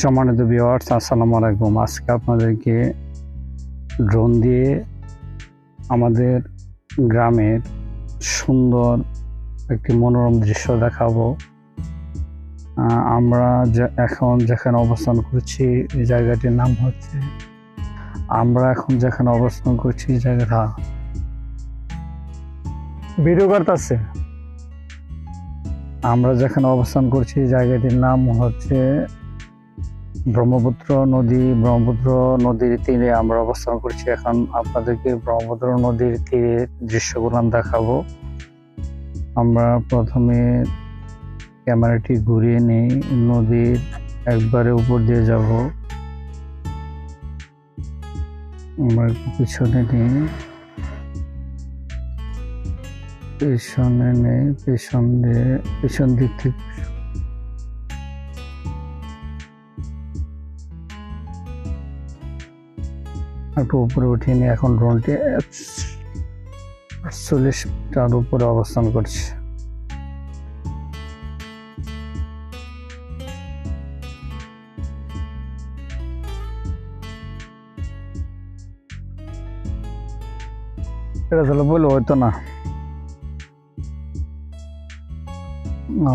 সম্মানিত ভিউয়ার্স, আসসালামু আলাইকুম। আজকে আপনাদেরকে ড্রোন দিয়ে আমাদের গ্রামের সুন্দর একটি মনোরম দৃশ্য দেখাবো। আমরা এখন যেখানে অবস্থান করছি এই জায়গাটির নাম হচ্ছে জায়গাটা ভিডিও করতেছে। আমরা যেখানে অবস্থান করছি জায়গাটির নাম হচ্ছে ব্রহ্মপুত্র নদীর তীরে আমরা অবস্থান করছি। এখন আপনাদেরকে ব্রহ্মপুত্র নদীর তীরে দৃশ্যগুলো দেখাবো। আমরা প্রথমে ক্যামেরাটি ঘুরিয়ে নিই, নদীর একবারে উপর দিয়ে যাব। আমরা একটু পিছন দিক থেকে একটু উপরে উঠিয়ে নিয়ে এখন ড্রোনটি ৪৮ মিটার উপরে অবস্থান করছে। এটা তাহলে বলে হয়তো না।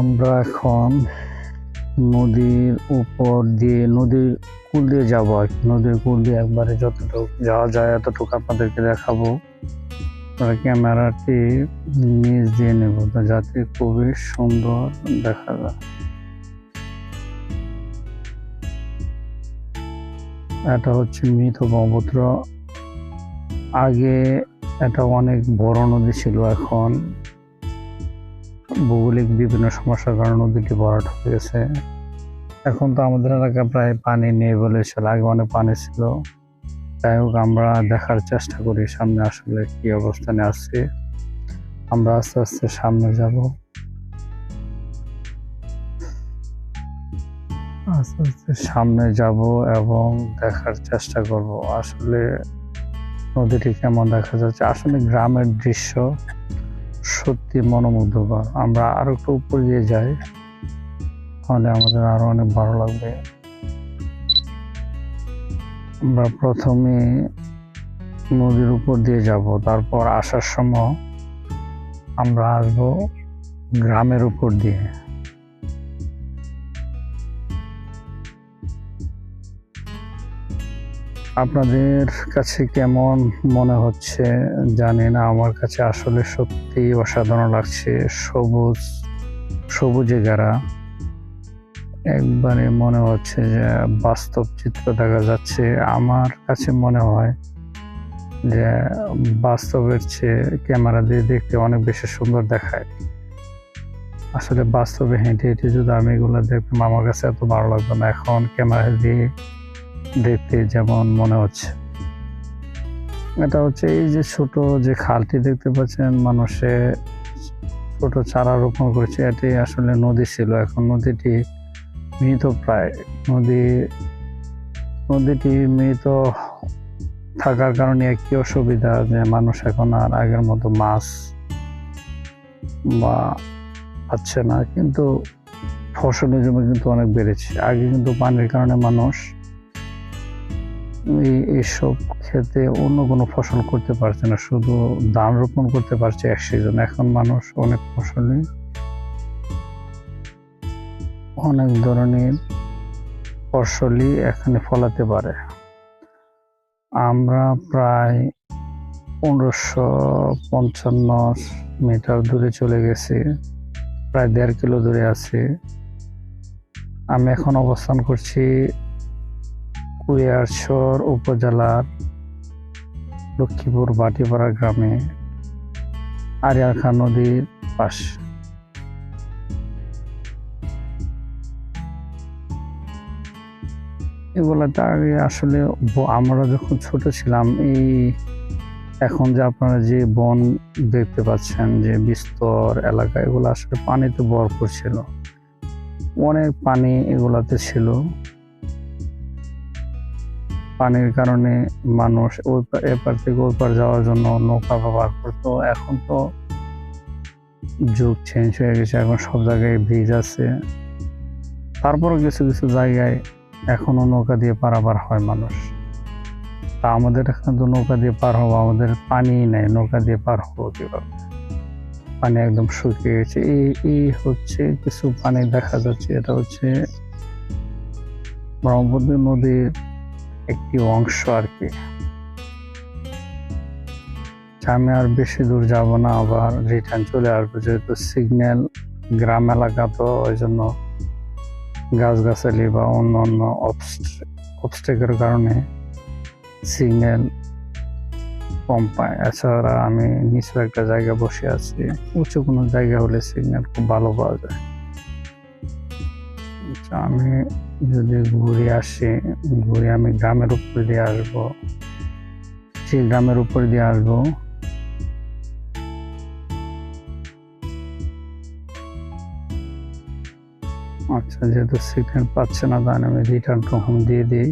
আমরা এখন নদীর কুল দিয়ে যাবো আর কি। নদীর কুল দিয়ে একবারে যতটুকু যাওয়া যায় এতটুকু আপনাদেরকে দেখাবো। ক্যামেরাটি নিচ দিয়ে নেব যাতে খুবই সুন্দর দেখা যায়। এটা হচ্ছে মৃত ব্রহ্মপুত্র। আগে এটা অনেক বড় নদী ছিল, এখন ভৌগোলিক বিভিন্ন সমস্যার কারণে নদীটি ভরাট হয়ে গেছে। এখন তো আমাদের এলাকায় প্রায় পানি নেই বলেছিল, আগে অনেক পানি ছিল। যাই হোক, আমরা দেখার চেষ্টা করি সামনে আসলে কি অবস্থানে আছে। আমরা আস্তে আস্তে সামনে যাব এবং দেখার চেষ্টা করব আসলে নদীটি কেমন দেখা যাচ্ছে। আসলে গ্রামের দৃশ্য সত্যি মনোমুগ্ধকর। আমরা আরো একটু উপর দিয়ে যাই, তাহলে আমাদের আরো অনেক ভালো লাগবে। আমরা প্রথমে নদীর উপর দিয়ে যাব, তারপর আসার সময় আমরা আসবো গ্রামের উপর দিয়ে। আপনাদের কাছে কেমন মনে হচ্ছে জানি না, আমার কাছে আসলে সত্যি অসাধারণ লাগছে। সবুজে ঘেরা, একবারে মনে হচ্ছে যে বাস্তব চিত্র দেখা যাচ্ছে। আমার কাছে মনে হয় যে বাস্তবের চেয়ে ক্যামেরা দিয়ে দেখতে অনেক বেশি সুন্দর দেখায়। আসলে বাস্তবে হেঁটে যদি আমি এগুলো দেখতাম আমার কাছে এত ভালো লাগতো না। এখন ক্যামেরা দিয়ে দেখতে যেমন মনে হচ্ছে। এটা হচ্ছে এই যে ছোট যে খালটি দেখতে পাচ্ছেন, মানুষে ছোট চারা রোপণ করেছে। এটি আসলে নদী ছিল, এখন নদীটি মৃত প্রায়। নদীটি মৃত থাকার কারণে একটি অসুবিধা যে মানুষ এখন আর আগের মতো মাছ বা পাচ্ছে না, কিন্তু ফসলের জমি কিন্তু অনেক বেড়েছে। আগে কিন্তু পানির কারণে মানুষ এইসব ক্ষেত্রে অন্য কোনো ফসল করতে পারছে না, শুধু ধান রোপণ করতে পারছে এক সিজন। এখন মানুষ অনেক ধরনের ফসলই এখানে ফলাতে পারে। আমরা প্রায় ১৫৫৫ মিটার দূরে চলে গেছি, প্রায় ১.৫ কিলো দূরে আছি। আমি এখন অবস্থান করছি কুড়িয়ারচর উপজেলার লক্ষ্মীপুর বাটিপাড়া গ্রামে, আরিয়াল খাঁ নদীর পাশে। এগুলাতে আগে আসলে আমরা যখন ছোট ছিলাম, এখন যে আপনারা যে বন দেখতে পাচ্ছেন যে বিস্তর এলাকা, এগুলো আসলে পানিতে ভরপুর ছিল, অনেক পানি এগুলাতে ছিল। পানির কারণে মানুষ এপার থেকে ওপার যাওয়ার জন্য নৌকা ব্যবহার করতো। এখন তো যুগ চেঞ্জ হয়ে গেছে, এখন সব জায়গায় ব্রিজ আছে। তারপরও কিছু কিছু জায়গায় এখনো নৌকা দিয়ে পারাপার হয় মানুষ। তা আমাদের এখানে তো নৌকা দিয়ে পার হবো, আমাদের পানি নেই, নৌকা দিয়ে পার হবো কিভাবে? পানি একদম শুকিয়ে গেছে। এই হচ্ছে কিছু পানি দেখা যাচ্ছে, এটা হচ্ছে ব্রহ্মপুত্র নদীর একটি অংশ আর কি। আমি আর বেশি দূর যাব না, আবার রিটার্ন চলে আসবো, যেহেতু সিগন্যাল গ্রাম এলাকা, তো ওই জন্য গাছগাছালি বা অন্য অন্য অবস্টেকের কারণে সিগন্যাল কম পায়। এছাড়া আমি নিচু একটা জায়গা বসে আছি, উঁচু কোনো জায়গা হলে সিগন্যাল খুব ভালো পাওয়া যায়। আমি যদি ঘুরে আসি, ঘুরে আমি গ্রামের উপর দিয়ে আসবো, সেই গ্রামের উপর দিয়ে আসবো। আচ্ছা, যেহেতু সিগন্যাল পাচ্ছে না, তাহলে আমি রিটার্ন টু হোম দিয়ে দিই।